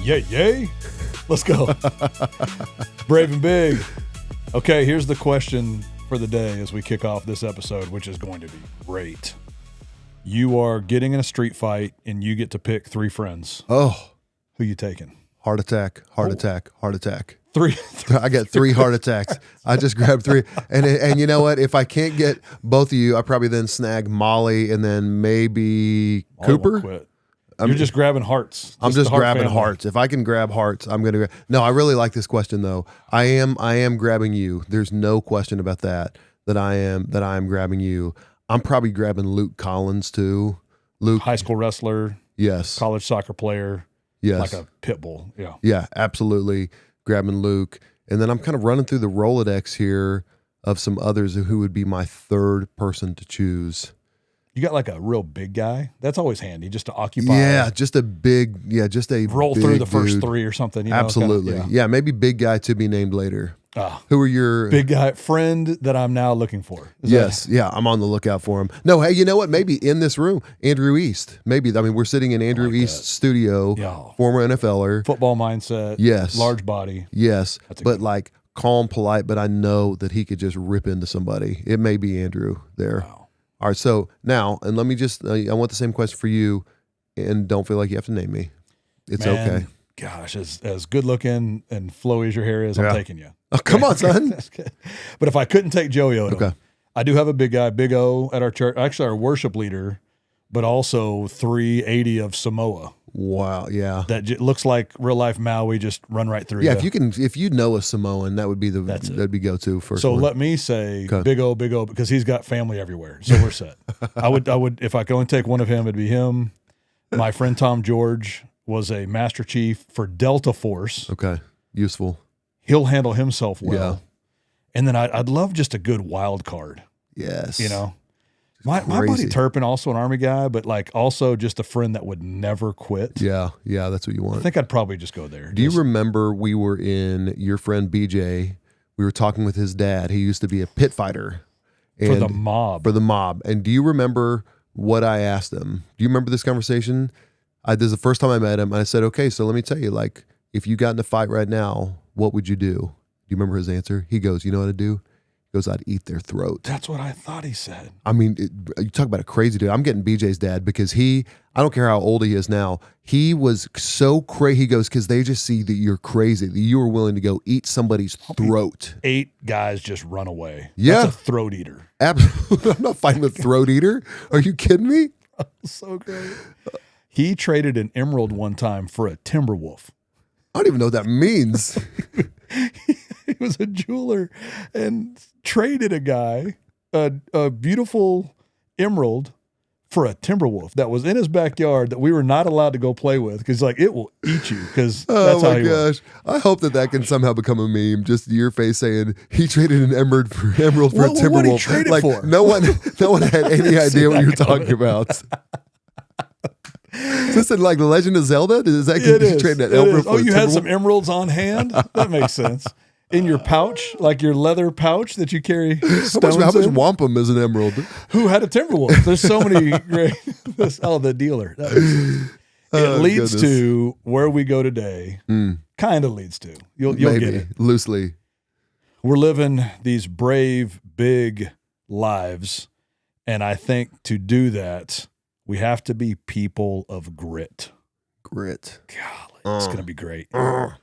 Yay. Let's go. Brave and big. Okay, here's the question for the day as we kick off this episode, which is going to be great. You are getting in a street fight, and you get to pick 3 friends. Oh. Who you taking? Heart attack. Three. I got 3 heart attacks. I just grabbed 3. And you know what? If I can't get both of you, I probably then snag Molly and then maybe Cooper. Quit. You're just grabbing hearts. I'm just grabbing hearts. If I can grab hearts, I'm going to grab. No, I really like this question though. I am grabbing you. There's no question about that I am grabbing you. I'm probably grabbing Luke Collins too. Luke, high school wrestler. Yes. College soccer player. Yes. Like a pit bull. Yeah. Yeah, absolutely. Grabbing Luke. And then I'm kind of running through the Rolodex here of some others who would be my 3rd person to choose. You got like a real big guy. That's always handy just to occupy. Yeah, just a roll big through the first dude. 3 or something. You know, absolutely. Kinda, yeah, maybe big guy to be named later. Who are your big guy friend that I'm now looking for? Yeah, I'm on the lookout for him. No, hey, you know what? Maybe in this room, Andrew East. Maybe, I mean, we're sitting in Andrew East's studio, former NFLer. Football mindset. Yes. Large body. Yes, but like calm, polite, but I know that he could just rip into somebody. It may be Andrew there. Wow. All right, so now, and let me just, I want the same question for you, and don't feel like you have to name me. It's okay. Gosh, as good looking and flowy as your hair is, I'm taking you. Oh, come on, son. But if I couldn't take Joey Odom, okay. I do have a big guy, Big O, at our church, actually our worship leader, but also 380 of Samoa. Wow, yeah. That looks like real life Maui, just run right through. Yeah, if you know a Samoan, that would be that'd be go to first. So one. let me say Big O, because he's got family everywhere. So we're set. I would if I could only take one of him, it'd be him. My friend Tom George was a Master Chief for Delta Force. Okay, useful. He'll handle himself well. Yeah. And then I'd love just a good wild card. Yes. You know? My buddy Turpin, also an Army guy, but like also just a friend that would never quit. Yeah, that's what you want. I think I'd probably just go there. Do you remember we were in your friend BJ? We were talking with his dad. He used to be a pit fighter. For the mob. And do you remember what I asked him? Do you remember this conversation? This is the first time I met him. And I said, okay, so let me tell you, like, if you got in a fight right now, what would you do? Do you remember his answer? He goes, you know what I'd do? He goes, I'd eat their throat. That's what I thought he said. I mean, you talk about a crazy dude. I'm getting BJ's dad because I don't care how old he is now. He was so crazy. He goes, because they just see that you're crazy, that you are willing to go eat somebody's throat. 8 guys just run away. Yeah. That's a throat eater. Absolutely. I'm not fighting a throat eater. Are you kidding me? So great. He traded an emerald one time for a timber wolf. I don't even know what that means. He was a jeweler and traded a guy a beautiful emerald for a timber wolf that was in his backyard that we were not allowed to go play with because like it will eat you because that's how he was. I hope that can somehow become a meme. Just your face saying he traded an emerald for a timber wolf. Trade like for? no one had any idea what you're talking about. Is this like the Legend of Zelda? Is that you trading an emerald for a you timber had some wolf? emeralds on hand? That makes sense. In your pouch, like your leather pouch that you carry stones How much in? wampum is an emerald? Who had a timber wolf? There's so many great. The dealer. It leads to where we go today. Kind of leads to. You'll Maybe, get it. Loosely. We're living these brave, big lives. And I think to do that, we have to be people of grit. Grit. Golly, it's going to be great.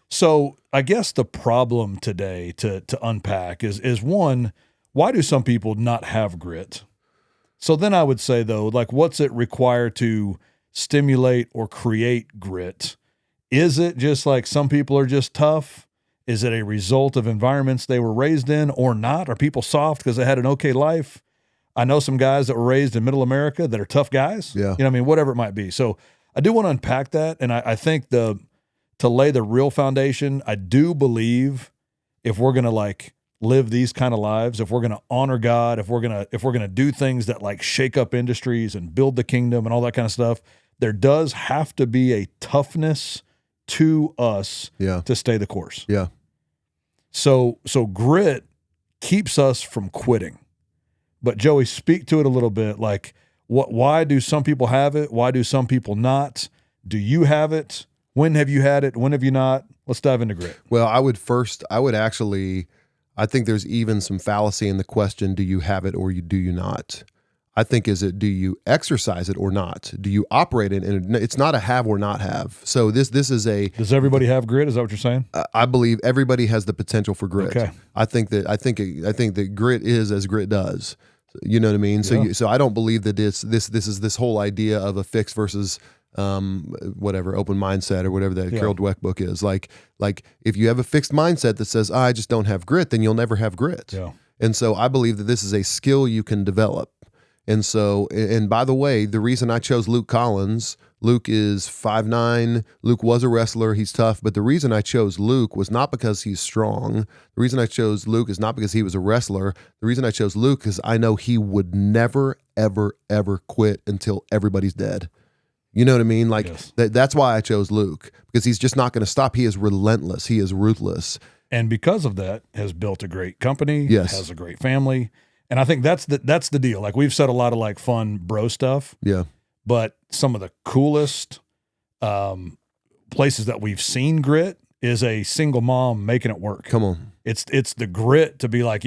So I guess the problem today to unpack is one, why do some people not have grit? So then I would say, though, like what's it require to stimulate or create grit? Is it just like some people are just tough? Is it a result of environments they were raised in or not? Are people soft because they had an okay life? I know some guys that were raised in middle America that are tough guys. Yeah. You know what I mean? Whatever it might be. So I do want to unpack that. And I think to lay the real foundation, I do believe if we're going to like live these kind of lives, if we're going to honor God, if we're going to do things that like shake up industries and build the kingdom and all that kind of stuff, there does have to be a toughness to us to stay the course. Yeah. So grit keeps us from quitting. But Joey, speak to it a little bit. Like, why do some people have it? Why do some people not? Do you have it? When have you had it? When have you not? Let's dive into grit. Well, I think there's even some fallacy in the question, do you have it or do you not? I think do you exercise it or not? Do you operate it? And it's not a have or not have. So this is Does everybody have grit? Is that what you're saying? I believe everybody has the potential for grit. Okay. I think that grit is as grit does. You know what I mean? Yeah. So I don't believe that this is this whole idea of a fixed versus whatever open mindset or whatever that Carol Dweck book is. Like if you have a fixed mindset that says, I just don't have grit, then you'll never have grit. Yeah. And so I believe that this is a skill you can develop. And so, and by the way, the reason I chose Luke Collins, Luke is 5'9". Luke was a wrestler. He's tough. But the reason I chose Luke was not because he's strong. The reason I chose Luke is not because he was a wrestler. The reason I chose Luke is I know he would never, ever, ever quit until everybody's dead. You know what I mean? Like that's why I chose Luke, because he's just not going to stop. He is relentless. He is ruthless. And because of that, has built a great company. Yes. Has a great family. And I think that's the deal. Like we've said a lot of like fun bro stuff. Yeah. But some of the coolest places that we've seen grit is a single mom making it work. Come on. It's the grit to be like,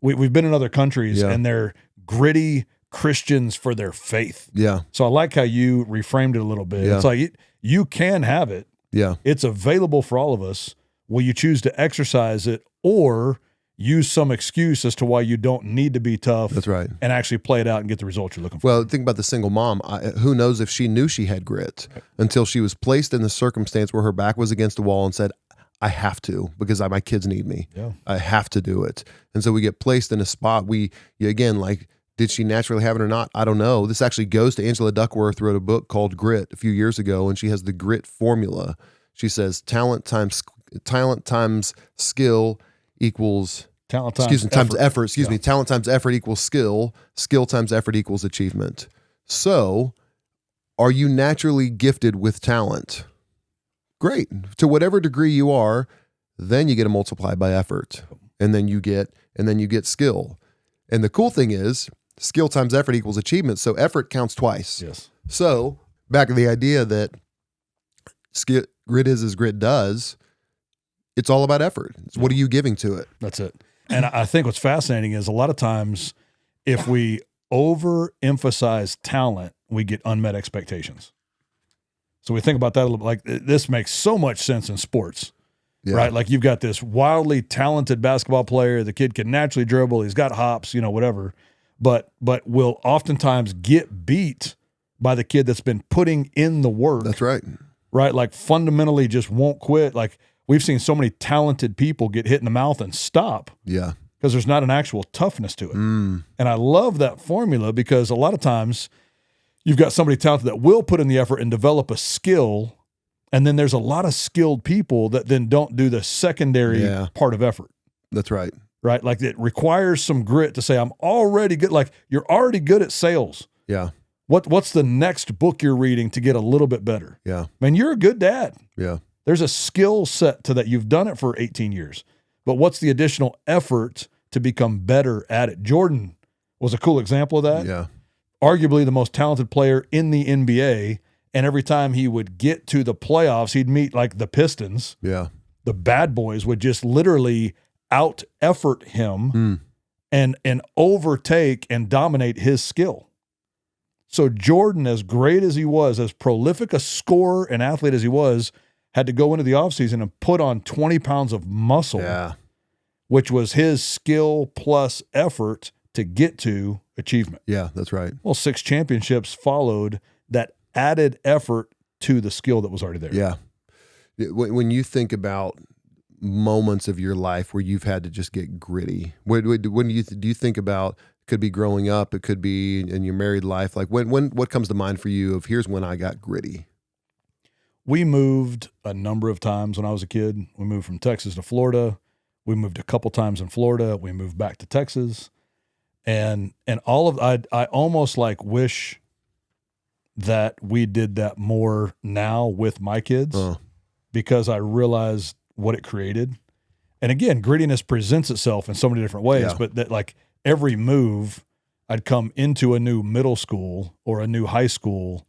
we've been in other countries and they're gritty Christians for their faith. Yeah. So I like how you reframed it a little bit. Yeah. It's like you can have it. Yeah. It's available for all of us. Will you choose to exercise it or use some excuse as to why you don't need to be tough? That's right. And actually play it out and get the results you're looking for. Well, think about the single mom. Who knows if she knew she had grit until she was placed in the circumstance where her back was against the wall and said, I have to, because my kids need me. Yeah. I have to do it. And so we get placed in a spot. Did she naturally have it or not? I don't know. This actually goes to Angela Duckworth, wrote a book called Grit a few years ago, and she has the grit formula. She says talent times skill equals times effort. Talent times effort equals skill. Skill times effort equals achievement. So, are you naturally gifted with talent? Great. To whatever degree you are, then you get to multiply by effort, and then you get skill. And the cool thing is, skill times effort equals achievement. So effort counts twice. Yes. So back to the idea that grit is as grit does. It's all about effort. What are you giving to it? That's it. And I think what's fascinating is a lot of times if we overemphasize talent, we get unmet expectations. So we think about that a little bit. Like this makes so much sense in sports, right? Like you've got this wildly talented basketball player. The kid can naturally dribble. He's got hops, whatever, but will oftentimes get beat by the kid that's been putting in the work. That's right. Right? Like fundamentally just won't quit. Like we've seen so many talented people get hit in the mouth and stop. Yeah. Because there's not an actual toughness to it. And I love that formula because a lot of times you've got somebody talented that will put in the effort and develop a skill, and then there's a lot of skilled people that then don't do the secondary part of effort. That's right. Right? Like it requires some grit to say, I'm already good. Like you're already good at sales. Yeah. What's the next book you're reading to get a little bit better? Yeah. Man, you're a good dad. Yeah. There's a skill set to that. You've done it for 18 years. But what's the additional effort to become better at it? Jordan was a cool example of that. Yeah. Arguably the most talented player in the NBA. And every time he would get to the playoffs, he'd meet like the Pistons. Yeah. The bad boys would just literally out effort him and overtake and dominate his skill. So Jordan, as great as he was, as prolific a scorer and athlete as he was, had to go into the offseason and put on 20 pounds of muscle, which was his skill plus effort to get to achievement. Yeah, that's right. Well, 6 championships followed that added effort to the skill that was already there. Yeah. When you think about moments of your life where you've had to just get gritty, when do you think about, could be growing up, it could be in your married life, like what comes to mind for you of here's when I got gritty? We moved a number of times when I was a kid. We moved from Texas to Florida. We moved a couple times in Florida. We moved back to Texas. And all of I almost like wish that we did that more now with my kids because I realized what it created. And again, grittiness presents itself in so many different ways, but that like every move I'd come into a new middle school or a new high school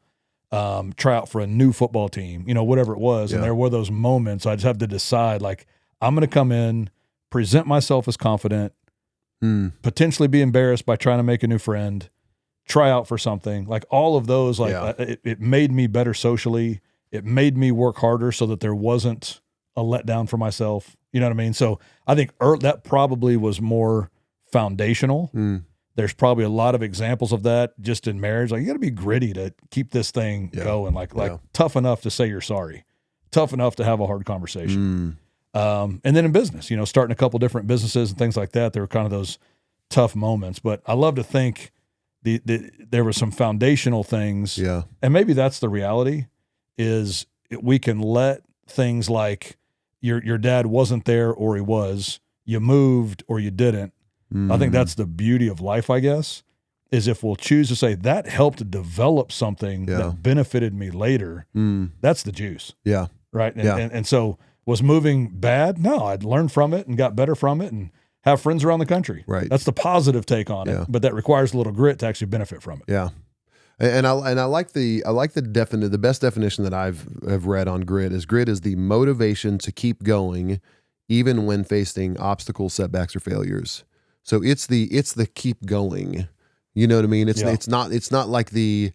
try out for a new football team, whatever it was. And there were those moments I just have to decide, like, I'm going to come in, present myself as confident, potentially be embarrassed by trying to make a new friend, try out for something. Like all of those, it made me better socially. It made me work harder so that there wasn't a letdown for myself. You know what I mean? So I think that probably was more foundational. There's probably a lot of examples of that just in marriage. Like you got to be gritty to keep this thing going. Like tough enough to say you're sorry, tough enough to have a hard conversation. And then in business, starting a couple different businesses and things like that, there were kind of those tough moments. But I love to think there were some foundational things. Yeah. And maybe that's the reality is we can let things like your dad wasn't there or he was, you moved or you didn't. I think that's the beauty of life, I guess, is if we'll choose to say that helped develop something that benefited me later, that's the juice. Yeah. Right. And so was moving bad? No, I'd learned from it and got better from it and have friends around the country. Right. That's the positive take on it, but that requires a little grit to actually benefit from it. Yeah. And I like the best definition that I've read on grit is the motivation to keep going even when facing obstacles, setbacks, or failures. So it's the keep going. You know what I mean? It's not like the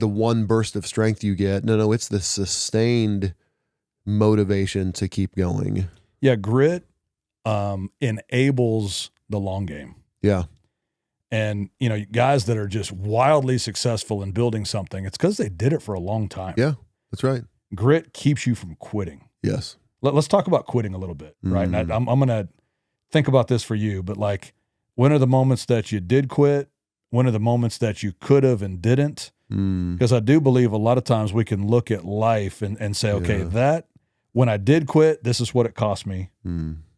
one burst of strength you get. No, it's the sustained motivation to keep going. Yeah, grit enables the long game. Yeah. And, guys that are just wildly successful in building something, it's because they did it for a long time. Yeah, that's right. Grit keeps you from quitting. Yes. Let's talk about quitting a little bit, right? And I'm going to think about this for you, but like, when are the moments that you did quit? When are the moments that you could have and didn't? Because I do believe a lot of times we can look at life and say, okay, when I did quit, this is what it cost me.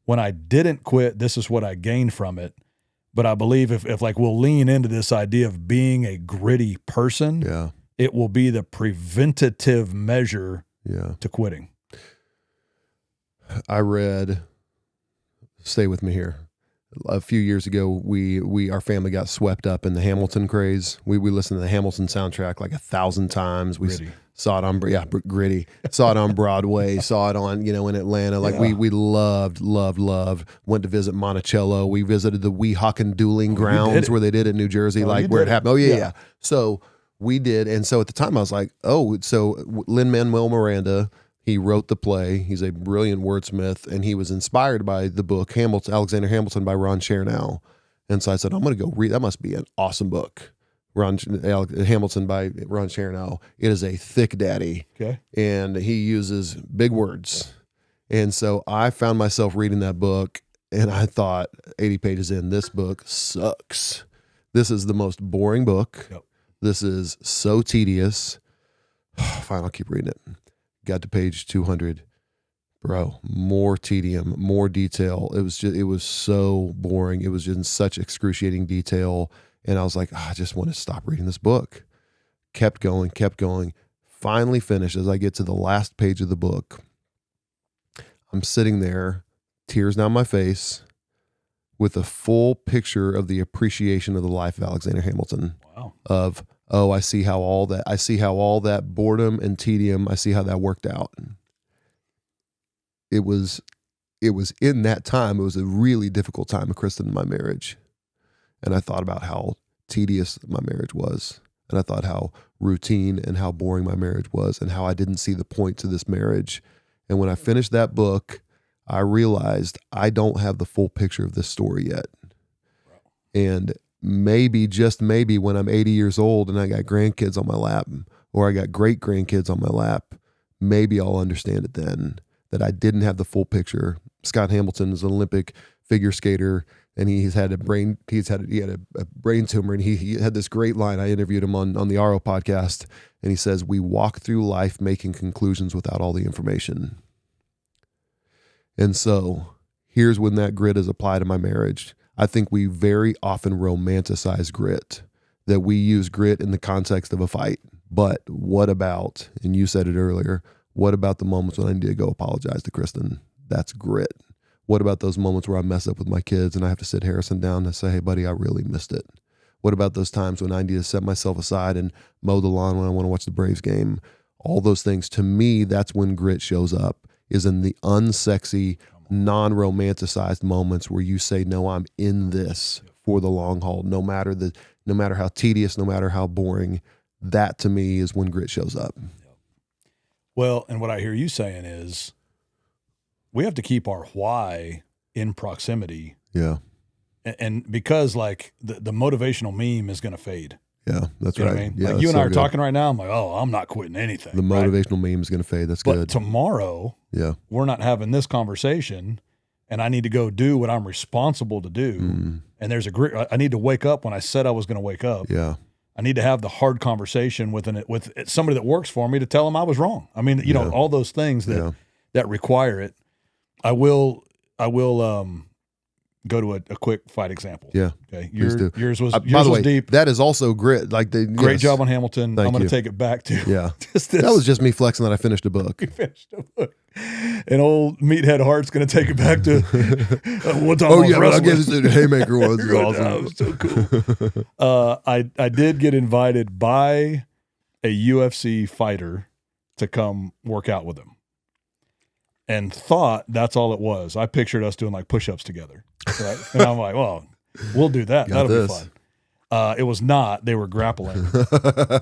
When I didn't quit, this is what I gained from it. But I believe if like we'll lean into this idea of being a gritty person, it will be the preventative measure to quitting. I read, stay with me here. A few years ago, our family got swept up in the Hamilton craze. We listened to the Hamilton soundtrack like 1,000 times. We saw it on gritty. Saw it on Broadway. Saw it on in Atlanta. Like we loved. Went to visit Monticello. We visited the Weehawken dueling grounds where they did it in New Jersey, where it happened. Oh yeah. So we did, and so at the time I was like, so Lin-Manuel Miranda. He wrote the play. He's a brilliant wordsmith, and he was inspired by the book Alexander Hamilton by Ron Chernow. And so I said, I'm going to go read. That must be an awesome book. Hamilton by Ron Chernow. It is a thick daddy, and he uses big words. And so I found myself reading that book, and I thought, 80 pages in, this book sucks. This is the most boring book. Yep. This is so tedious. Fine, I'll keep reading it. Got to page 200, bro, more tedium, more detail. It was so boring. It was just in such excruciating detail. And I was like, I just want to stop reading this book. Kept going. Finally finished. As I get to the last page of the book, I'm sitting there, tears down my face, with a full picture of the appreciation of the life of Alexander Hamilton. Wow. I see how all that boredom and tedium, I see how that worked out. It was in that time, it was a really difficult time of Kristen and my marriage. And I thought about how tedious my marriage was. And I thought how routine and how boring my marriage was and how I didn't see the point to this marriage. And when I finished that book, I realized I don't have the full picture of this story yet. Wow. And maybe, just maybe, when I'm 80 years old and I got grandkids on my lap, or I got great grandkids on my lap, maybe I'll understand it then, that I didn't have the full picture. Scott Hamilton is an Olympic figure skater, and he had a brain tumor, and he had this great line. I interviewed him on the RO podcast, and he says, "We walk through life making conclusions without all the information." And so here's when that grit is applied to my marriage. I think we very often romanticize grit, that we use grit in the context of a fight. But what about, and you said it earlier, what about the moments when I need to go apologize to Kristen? That's grit. What about those moments where I mess up with my kids and I have to sit Harrison down and say, hey, buddy, I really missed it? What about those times when I need to set myself aside and mow the lawn when I want to watch the Braves game? All those things. To me, that's when grit shows up, is in the unsexy, non-romanticized moments where you say, no, I'm in this for the long haul, no matter how tedious, no matter how boring. That to me is when grit shows up. Well, and what I hear you saying is we have to keep our why in proximity. Yeah. And because like the motivational meme is going to fade. Yeah, that's You know right. what I mean? Yeah, like you and I are good. talking right now. I'm like, oh, I'm not quitting anything. The right? motivational meme is going to fade. That's But good. tomorrow, Yeah. we're not having this conversation, and I need to go do what I'm responsible to do. And there's I need to wake up when I said I was going to wake up. Yeah. I need to have the hard conversation with somebody that works for me to tell them I was wrong. I mean, you know, all those things that require it. I will go to a quick fight example. Yeah. Okay. By Yours was the way, deep. that is also grit. Like Great job on Hamilton. Thank I'm going you. to take it back to Yeah. just this. That was just me flexing that I finished a book. You finished a book. And old Meathead Hart's going to take it back to one time. Oh yeah, I gave this the haymaker was awesome. That was so cool. I did get invited by a UFC fighter to come work out with him, and thought that's all it was. I pictured us doing like push-ups together, right? And I'm like, well, we'll do that. Got That'll this. be fun. It was not. They were grappling,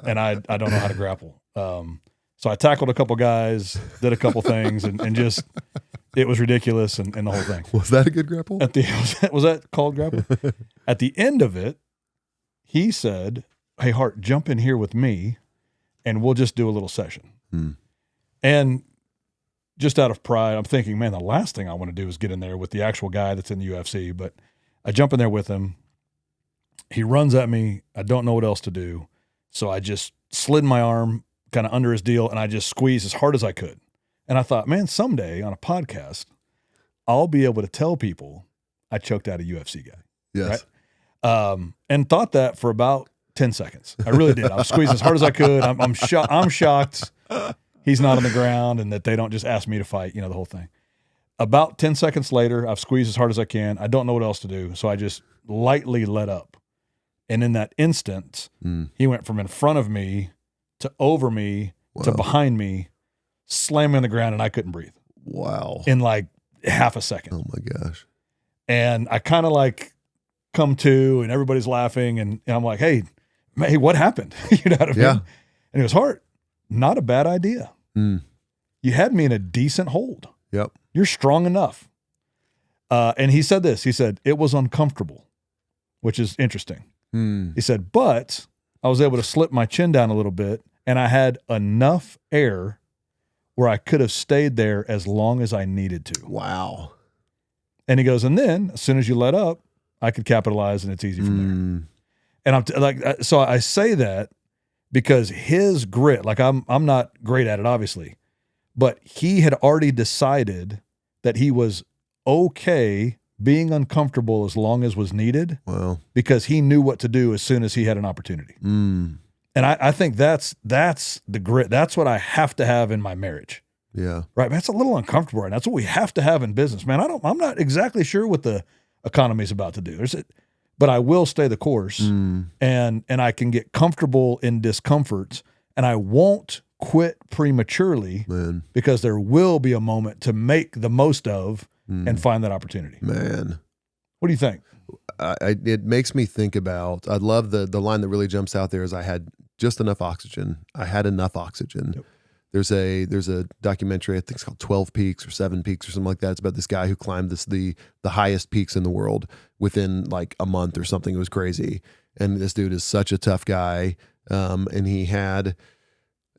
and I don't know how to grapple. So I tackled a couple guys, did a couple things, and just it was ridiculous and the whole thing. Was that a good grapple? Was that called grapple? At the end of it, he said, "Hey Hart, jump in here with me, and we'll just do a little session." And just out of pride, I'm thinking, man, the last thing I want to do is get in there with the actual guy that's in the UFC. But I jump in there with him. He runs at me. I don't know what else to do. So I just slid my arm kind of under his deal, and I just squeezed as hard as I could. And I thought, man, someday on a podcast, I'll be able to tell people I choked out a UFC guy. Yes. Right? And thought that for about 10 seconds. I really did. I was squeezing as hard as I could. I'm shocked he's not on the ground and that they don't just ask me to fight, you know, the whole thing. About 10 seconds later, I've squeezed as hard as I can. I don't know what else to do. So I just lightly let up. And in that instant, he went from in front of me to over me to behind me, slamming on the ground, and I couldn't breathe. Wow. In like half a second. Oh my gosh. And I kind of like come to, and everybody's laughing, and I'm like, hey, what happened? You know what I mean? Yeah. And he goes, Hart, not a bad idea. You had me in a decent hold. Yep. You're strong enough. And he said this. He said, it was uncomfortable, which is interesting. He said, but I was able to slip my chin down a little bit, and I had enough air where I could have stayed there as long as I needed to. Wow. And he goes, and then as soon as you let up, I could capitalize, and it's easy from there. And so I say that because his grit, like I'm not great at it, obviously, but he had already decided that he was okay being uncomfortable as long as was needed. Wow. Because he knew what to do as soon as he had an opportunity. And I think that's the grit. That's what I have to have in my marriage. Yeah. Right. Man, it's a little uncomfortable, and that's what we have to have in business, man. I'm not exactly sure what the economy's about to do. But I will stay the course, and I can get comfortable in discomfort, and I won't quit prematurely, because there will be a moment to make the most of and find that opportunity. Man. What do you think? It makes me think about, I love the line that really jumps out there is I had just enough oxygen. I had enough oxygen. Yep. There's a documentary, I think it's called 12 Peaks or 7 Peaks or something like that. It's about this guy who climbed the highest peaks in the world within like a month or something. It was crazy. And this dude is such a tough guy. And he had,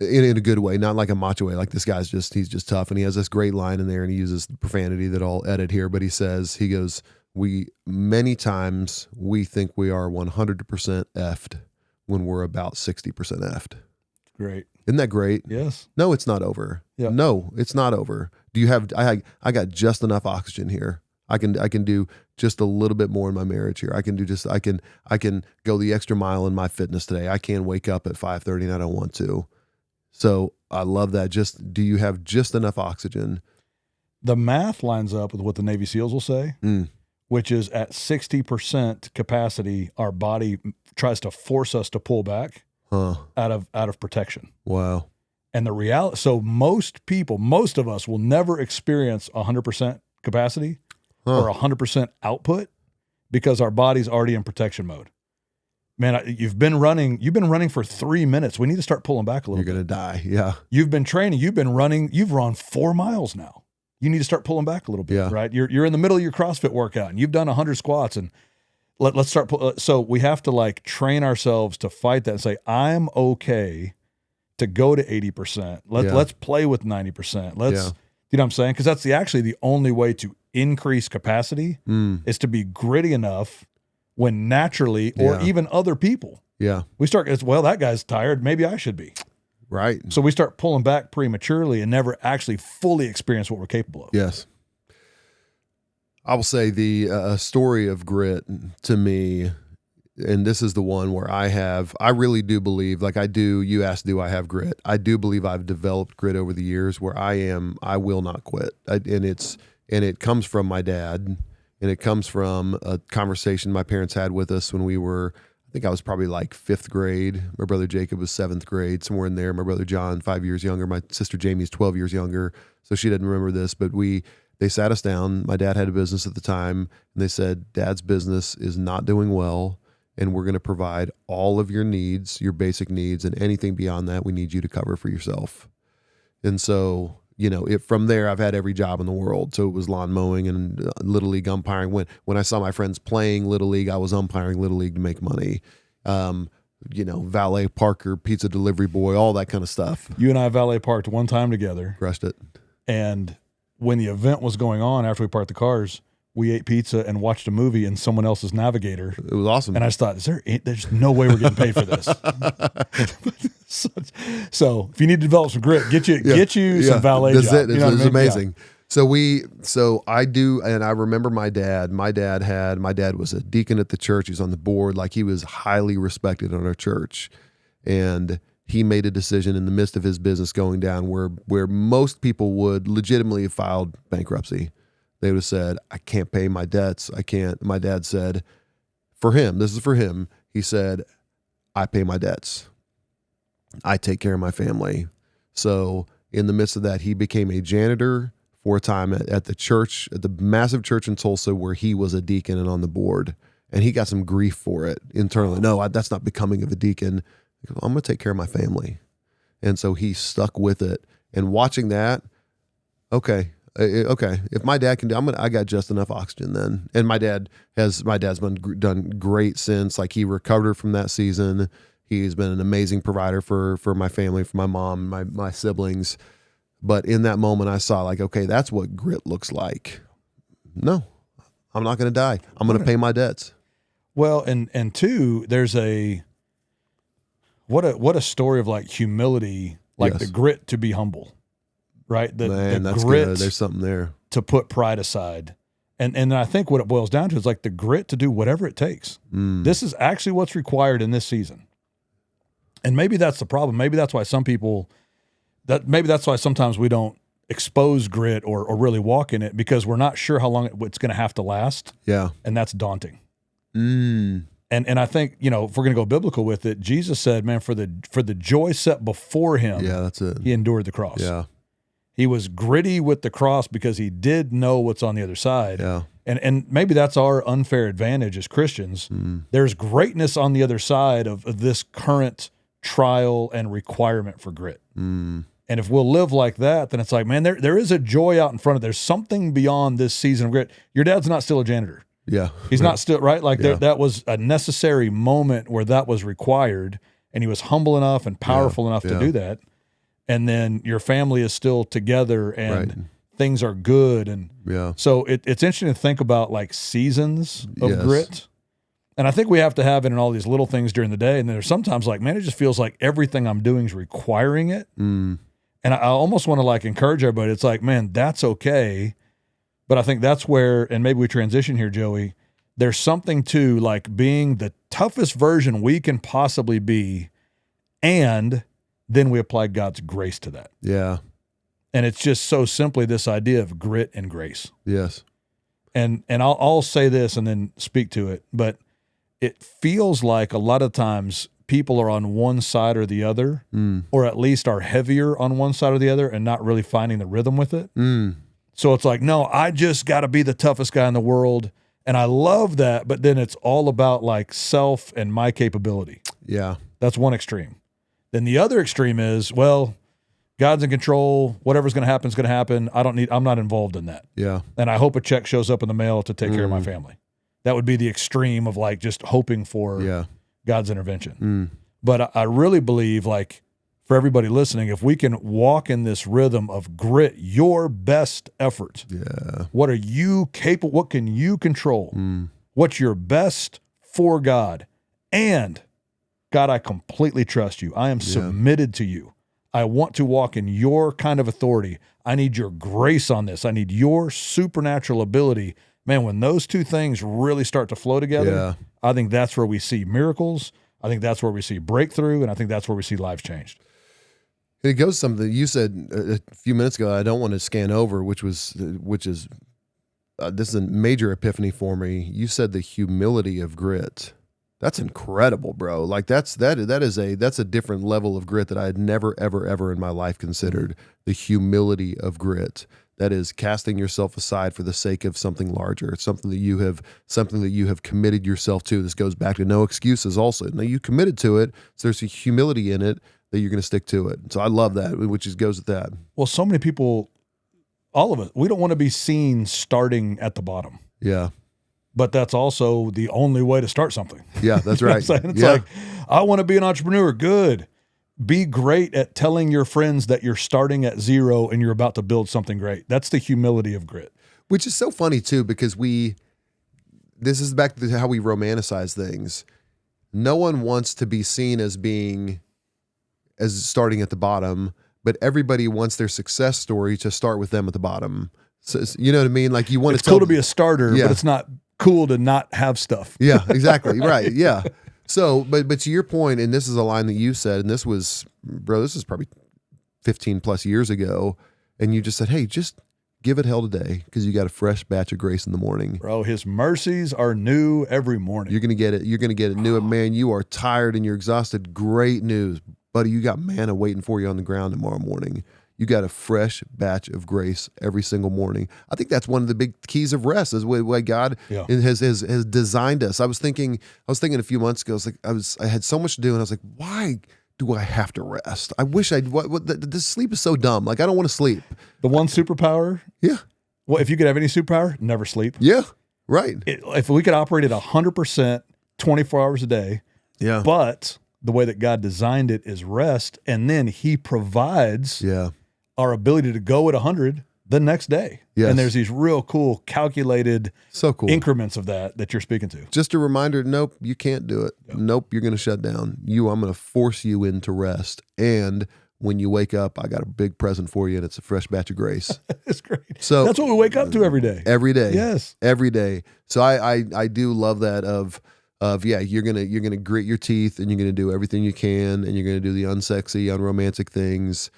in a good way, not like a macho way, like this guy's he's just tough. And he has this great line in there, and he uses profanity that I'll edit here, but he goes, many times we think we are 100% effed when we're about 60% effed. Great. Isn't that great? Yes. No, it's not over. Yep. No, it's not over. Do you have, I got just enough oxygen here. I can do just a little bit more in my marriage here. I can go the extra mile in my fitness today. I can't wake up at 5:30 and I don't want to. So I love that. Do you have just enough oxygen? The math lines up with what the Navy SEALs will say. which is at 60% capacity, our body tries to force us to pull back out of protection. Wow. And the reality, so most of us will never experience 100% capacity or 100% output because our body's already in protection mode. Man, you've been running for 3 minutes. We need to start pulling back a little bit. You're going to die. Yeah. You've been training, you've been running, you've run 4 miles now. You need to start pulling back a little bit, right? You're in the middle of your CrossFit workout and you've done 100 squats and let's start. So we have to like train ourselves to fight that and say, I'm okay to go to 80%. Let's play with 90%. You know what I'm saying? Because that's actually the only way to increase capacity is to be gritty enough when naturally, or even other people, we start, well, that guy's tired. Maybe I should be. Right. So we start pulling back prematurely and never actually fully experience what we're capable of. Yes. I will say the story of grit to me, and this is the one where I really do believe, like I do, you asked, do I have grit? I do believe I've developed grit over the years where I will not quit. And it comes from my dad, and it comes from a conversation my parents had with us when we were, I think I was probably like 5th grade. My brother Jacob was 7th grade, somewhere in there. My brother John, 5 years younger. My sister Jamie's 12 years younger. So she doesn't remember this, but they sat us down. My dad had a business at the time, and they said, Dad's business is not doing well, and we're going to provide all of your needs, your basic needs, and anything beyond that we need you to cover for yourself. And so, from there, I've had every job in the world. So it was lawn mowing and Little League umpiring. When I saw my friends playing Little League, I was umpiring Little League to make money. Valet parker, pizza delivery boy, all that kind of stuff. You and I valet parked one time together. Crushed it. And when the event was going on, after we parked the cars, we ate pizza and watched a movie in someone else's Navigator. It was awesome. And I just thought, there's no way we're getting paid for this. So if you need to develop some grit, get you some valet job. That's it. It was amazing. Yeah. So I do, and I remember my dad. My dad was a deacon at the church. He was on the board. Like, he was highly respected in our church. And he made a decision in the midst of his business going down where most people would legitimately have filed bankruptcy. They would have said, I can't pay my debts. I can't. My dad said, this is for him. He said, I pay my debts. I take care of my family. So in the midst of that, he became a janitor for a time at the church, at the massive church in Tulsa where he was a deacon and on the board. And he got some grief for it internally. No, that's not becoming of a deacon. I'm going to take care of my family. And so he stuck with it. And watching that, okay, if my dad can do, I got just enough oxygen then. And my dad's done great since. Like, he recovered from that season. He's been an amazing provider for my family, for my mom, my siblings. But in that moment, I saw, like, okay, that's what grit looks like. No, I'm not going to die. I'm going to pay my debts. Well, and two, there's what a story of like humility, like the grit to be humble. Right? That's grit good. There's something there. To put pride aside. And I think what it boils down to is like the grit to do whatever it takes. This is actually what's required in this season. And maybe that's the problem. Maybe that's why that's why sometimes we don't expose grit or really walk in it, because we're not sure how long it's going to have to last. Yeah. And that's daunting. And I think, if we're going to go biblical with it, Jesus said, man, for the joy set before him, that's it. He endured the cross. Yeah. He was gritty with the cross because he did know what's on the other side. Yeah. And maybe that's our unfair advantage as Christians. There's greatness on the other side of this current trial and requirement for grit. And if we'll live like that, then it's like, man, there is a joy out in front of. There's something beyond this season of grit. Your dad's not still a janitor. Yeah. He's not still, right? Like that was a necessary moment where that was required, and he was humble enough and powerful enough to do that. And then your family is still together and things are good. And so it's interesting to think about like seasons of grit. And I think we have to have it in all these little things during the day. And there's sometimes like, man, it just feels like everything I'm doing is requiring it. And I almost want to like encourage everybody. It's like, man, that's okay. But I think that's where, and maybe we transition here, Joey, there's something to like being the toughest version we can possibly be, and then we apply God's grace to that. Yeah. And it's just so simply this idea of grit and grace. Yes. And I'll say this and then speak to it, but it feels like a lot of times people are on one side or the other, or at least are heavier on one side or the other and not really finding the rhythm with it. So it's like, no, I just got to be the toughest guy in the world. And I love that, but then it's all about like self and my capability. Yeah. That's one extreme. Then the other extreme is, well, God's in control. Whatever's going to happen is going to happen. I'm not involved in that. Yeah. And I hope a check shows up in the mail to take care of my family. That would be the extreme of like just hoping for God's intervention. But I really believe, like, for everybody listening, if we can walk in this rhythm of grit, your best effort. Yeah. What are you capable? What can you control? What's your best for God? And God, I completely trust you. I am submitted to you. I want to walk in your kind of authority. I need your grace on this. I need your supernatural ability. Man, when those two things really start to flow together, I think that's where we see miracles. I think that's where we see breakthrough. And I think that's where we see lives changed. It goes to something you said a few minutes ago I don't want to scan over, which is this is a major epiphany for me. You said the humility of grit. That's incredible, bro. Like that's a different level of grit that I had never, ever in my life considered. The humility of grit. That is casting yourself aside for the sake of something larger. It's something that you have committed yourself to. This goes back to no excuses also. Now you committed to it, so there's a humility in it that you're going to stick to it. So I love that, which goes with that. Well, so many people, all of us, we don't want to be seen starting at the bottom. Yeah. But that's also the only way to start something. Yeah, that's right. It's like, I want to be an entrepreneur. Good. Be great at telling your friends that you're starting at zero and you're about to build something great. That's the humility of grit. Which is so funny too, because this is back to how we romanticize things. No one wants to be seen as starting at the bottom, but everybody wants their success story to start with them at the bottom. So, you know what I mean? Like you want it's cool to be a starter, but it's not cool to not have stuff. Yeah, exactly. Right. Yeah. So, but to your point, and this is a line that you said, and this is probably 15 plus years ago. And you just said, hey, just give it hell today because you got a fresh batch of grace in the morning. Bro, his mercies are new every morning. You're going to get it. You're going to get it new. Man, you are tired and you're exhausted. Great news, buddy. You got manna waiting for you on the ground tomorrow morning. You got a fresh batch of grace every single morning. I think that's one of the big keys of rest is the way God has designed us. I was thinking a few months ago, I had so much to do and I was like, why do I have to rest? I wish this sleep is so dumb. Like I don't want to sleep. The one superpower. Yeah. Well, if you could have any superpower, never sleep. Yeah. Right. If we could operate at 100%, 24 hours a day. Yeah. But the way that God designed it is rest. And then he provides our ability to go at 100 the next day. Yes. And there's these real cool calculated increments of that you're speaking to. Just a reminder, nope, you can't do it. Yep. Nope, you're going to shut down. I'm going to force you into rest. And when you wake up, I got a big present for you and it's a fresh batch of grace. It's great. So that's what we wake up to every day. Every day. Yes. Every day. So I do love that of you're gonna grit your teeth and you're gonna do everything you can and you're gonna do the unsexy, unromantic things.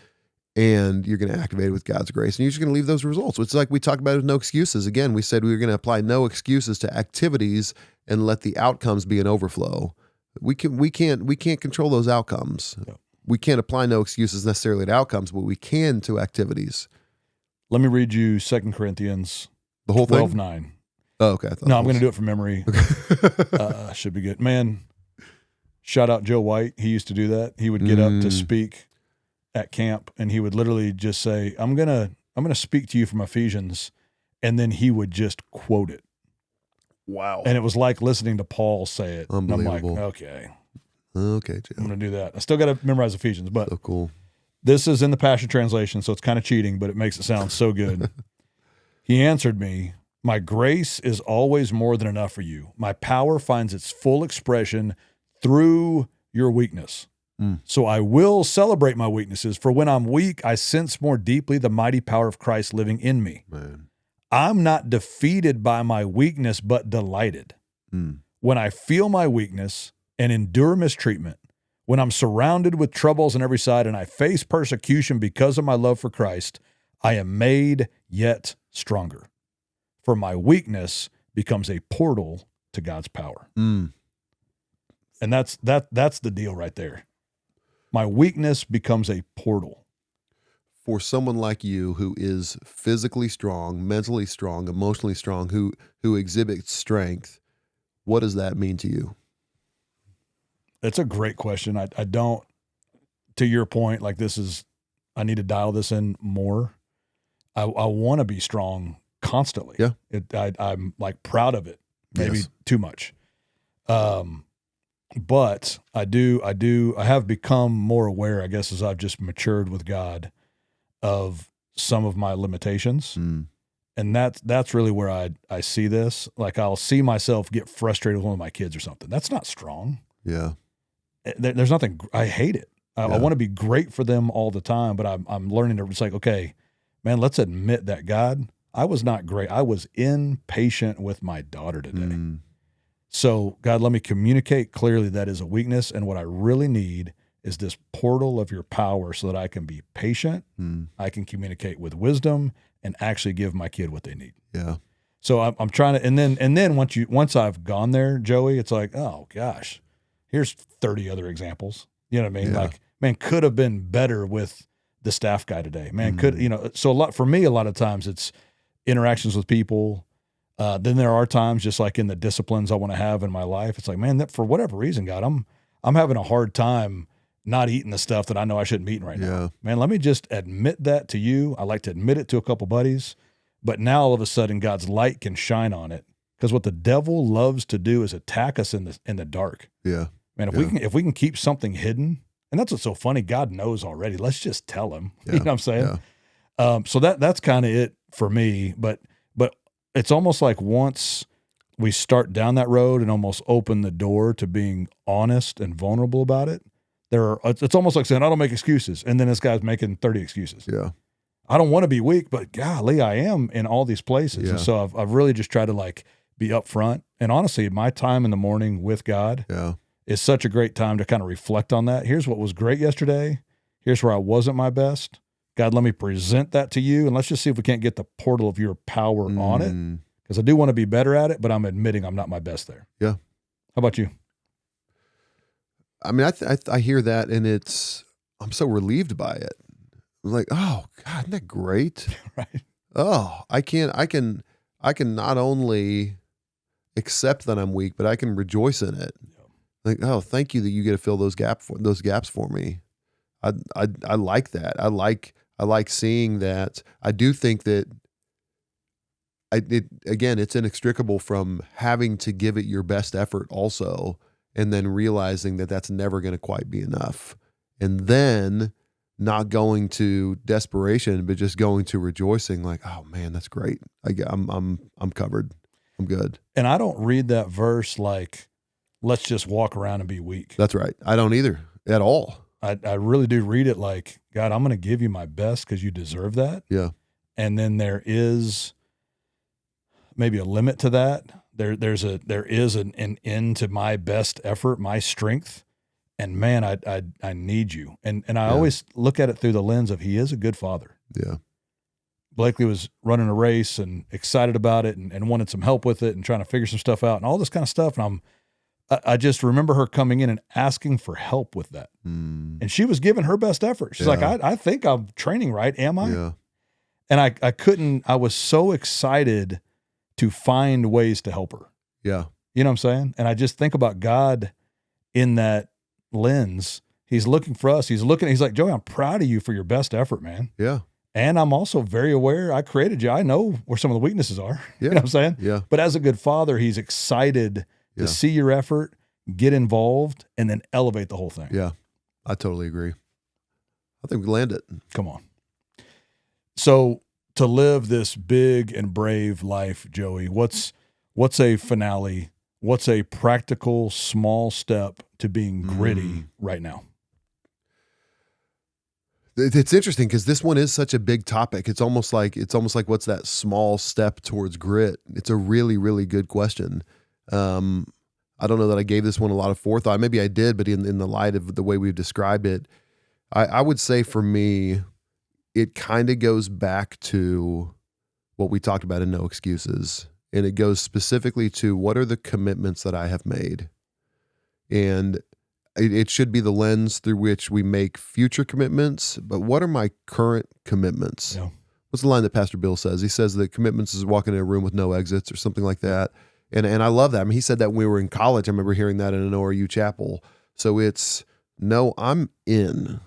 And you're going to activate it with God's grace. And you're just going to leave those results. It's like we talked about with no excuses. Again, we said we were going to apply no excuses to activities and let the outcomes be an overflow. We can't control those outcomes. No. We can't apply no excuses necessarily to outcomes, but we can to activities. Let me read you 2 Corinthians the whole 12:9. Oh, okay. No, I'm going to do it from memory. Okay. Should be good. Man, shout out Joe White. He used to do that. He would get up to speak at camp and he would literally just say, I'm going to speak to you from Ephesians. And then he would just quote it. Wow. And it was like listening to Paul say it. Unbelievable. And I'm like, okay, Joe. I'm going to do that. I still got to memorize Ephesians, but so cool. This is in the Passion Translation. So it's kind of cheating, but it makes it sound so good. He answered me, my grace is always more than enough for you. My power finds its full expression through your weakness. So I will celebrate my weaknesses, for when I'm weak, I sense more deeply the mighty power of Christ living in me. Man. I'm not defeated by my weakness, but delighted. When I feel my weakness and endure mistreatment, when I'm surrounded with troubles on every side and I face persecution because of my love for Christ, I am made yet stronger. For my weakness becomes a portal to God's power. Mm. And that's the deal right there. My weakness becomes a portal. For someone like you who is physically strong, mentally strong, emotionally strong, who exhibits strength, what does that mean to you? That's a great question. I don't, to your point, like I need to dial this in more. I want to be strong constantly. Yeah. I'm like proud of it, maybe Yes. too much. But I have become more aware, I guess, as I've just matured with God, of some of my limitations. Mm. And that's really where I see this. Like I'll see myself get frustrated with one of my kids or something. That's not strong. Yeah. There's nothing, I hate it. I Yeah. want to be great for them all the time, but I'm learning to, it's like, okay, man, let's admit that God, I was not great. I was impatient with my daughter today. Mm. So God, let me communicate clearly that is a weakness. And what I really need is this portal of your power so that I can be patient. Mm. I can communicate with wisdom and actually give my kid what they need. Yeah. So I'm trying to, and then once I've gone there, Joey, it's like, oh gosh, here's 30 other examples. You know what I mean? Yeah. Like, man, could have been better with the staff guy today. Man, so a lot of times it's interactions with people. Then there are times just like in the disciplines I want to have in my life. It's like, man, that for whatever reason, God, I'm having a hard time not eating the stuff that I know I shouldn't be eating right now. Man, let me just admit that to you. I like to admit it to a couple buddies, but now all of a sudden God's light can shine on it. Because what the devil loves to do is attack us in the dark. Yeah. Man, if we can keep something hidden, and that's what's so funny, God knows already. Let's just tell him. Yeah. You know what I'm saying? Yeah. So that's kind of it for me. But it's almost like once we start down that road and almost open the door to being honest and vulnerable about it, it's almost like saying, I don't make excuses. And then this guy's making 30 excuses. Yeah. I don't want to be weak, but golly, I am in all these places. Yeah. And so I've really just tried to like be upfront. And honestly, my time in the morning with God is such a great time to kind of reflect on that. Here's what was great yesterday. Here's where I wasn't my best. God, let me present that to you. And let's just see if we can't get the portal of your power on it. Because I do want to be better at it, but I'm admitting I'm not my best there. Yeah. How about you? I mean, I hear that and I'm so relieved by it. I'm like, oh God, isn't that great? Right. Oh, I can not only accept that I'm weak, but I can rejoice in it. Yeah. Like, oh, thank you that you get to fill those gaps for me. I like that. I like seeing that. I do think that it's inextricable from having to give it your best effort also, and then realizing that that's never going to quite be enough. And then not going to desperation, but just going to rejoicing like, oh man, that's great. I'm covered. I'm good. And I don't read that verse like, let's just walk around and be weak. That's right. I don't either at all. I really do read it like, God, I'm going to give you my best because you deserve that. Yeah. And then there is maybe a limit to that. There is an end to my best effort, my strength. And man, I need you. And I always look at it through the lens of he is a good father. Yeah. Blakely was running a race and excited about it and wanted some help with it and trying to figure some stuff out and all this kind of stuff. And I just remember her coming in and asking for help with that. And she was giving her best effort. She's like, I think I'm training right. Am I? Yeah. And I was so excited to find ways to help her. Yeah. You know what I'm saying? And I just think about God in that lens. He's looking for us. He's like, Joey, I'm proud of you for your best effort, man. Yeah. And I'm also very aware I created you. I know where some of the weaknesses are. Yeah. You know what I'm saying? Yeah. But as a good father, he's excited to see your effort, get involved, and then elevate the whole thing. Yeah. I totally agree. I think we land it. Come on. So to live this big and brave life, Joey, what's a finale? What's a practical small step to being gritty right now? It's interesting because this one is such a big topic. It's almost like what's that small step towards grit? It's a really, really good question. I don't know that I gave this one a lot of forethought. Maybe I did, but in the light of the way we've described it, I would say for me, it kind of goes back to what we talked about in No Excuses. And it goes specifically to what are the commitments that I have made? And it should be the lens through which we make future commitments, but what are my current commitments? Yeah. What's the line that Pastor Bill says? He says that commitments is walking in a room with no exits or something like that. And I love that. I mean, he said that when we were in college. I remember hearing that in an ORU chapel. So it's, no, I'm in.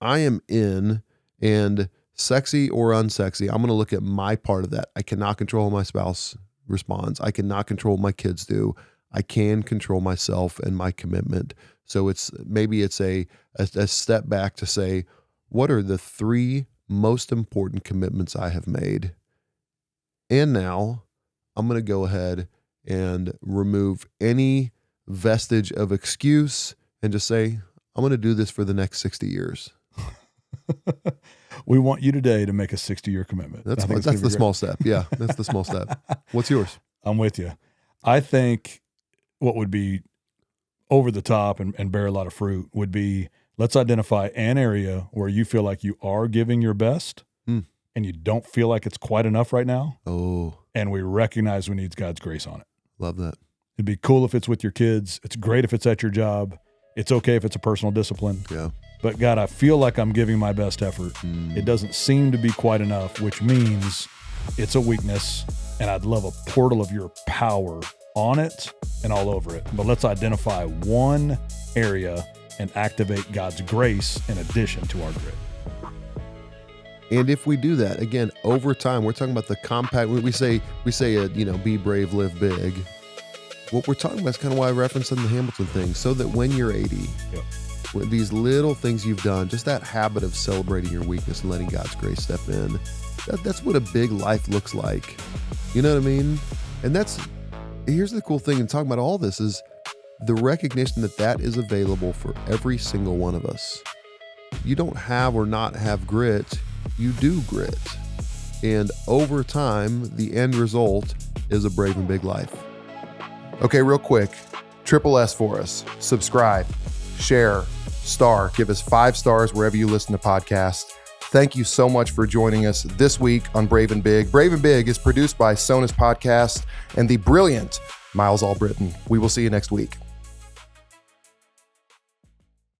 I am in, and sexy or unsexy, I'm going to look at my part of that. I cannot control how my spouse responds. I cannot control what my kids do. I can control myself and my commitment. So maybe it's a step back to say, what are the 3 most important commitments I have made? And now I'm going to go ahead and remove any vestige of excuse and just say, I'm going to do this for the next 60 years. We want you today to make a 60-year commitment. That's the small step. Yeah, that's the small step. What's yours? I'm with you. I think what would be over the top and bear a lot of fruit would be, let's identify an area where you feel like you are giving your best and you don't feel like it's quite enough right now. Oh. And we recognize we need God's grace on it. Love that. It'd be cool if it's with your kids. It's great if it's at your job. It's okay if it's a personal discipline. Yeah. But God, I feel like I'm giving my best effort. It doesn't seem to be quite enough, which means it's a weakness, and I'd love a portal of your power on it and all over it. But let's identify one area and activate God's grace in addition to our grit. And if we do that, again, over time, we're talking about the compact, we say, be brave, live big. What we're talking about is kind of why I referenced in the Hamilton thing, so that when you're 80, with these little things you've done, just that habit of celebrating your weakness and letting God's grace step in, that's what a big life looks like. You know what I mean? And here's the cool thing in talking about all this is the recognition that is available for every single one of us. You don't have or not have grit, you do grit. And over time, the end result is a brave and big life. Okay, real quick, triple S for us. Subscribe, share, star, give us 5 stars wherever you listen to podcasts. Thank you so much for joining us this week on Brave and Big. Brave and Big is produced by Sonus Podcast and the brilliant Miles Albritton. We will see you next week.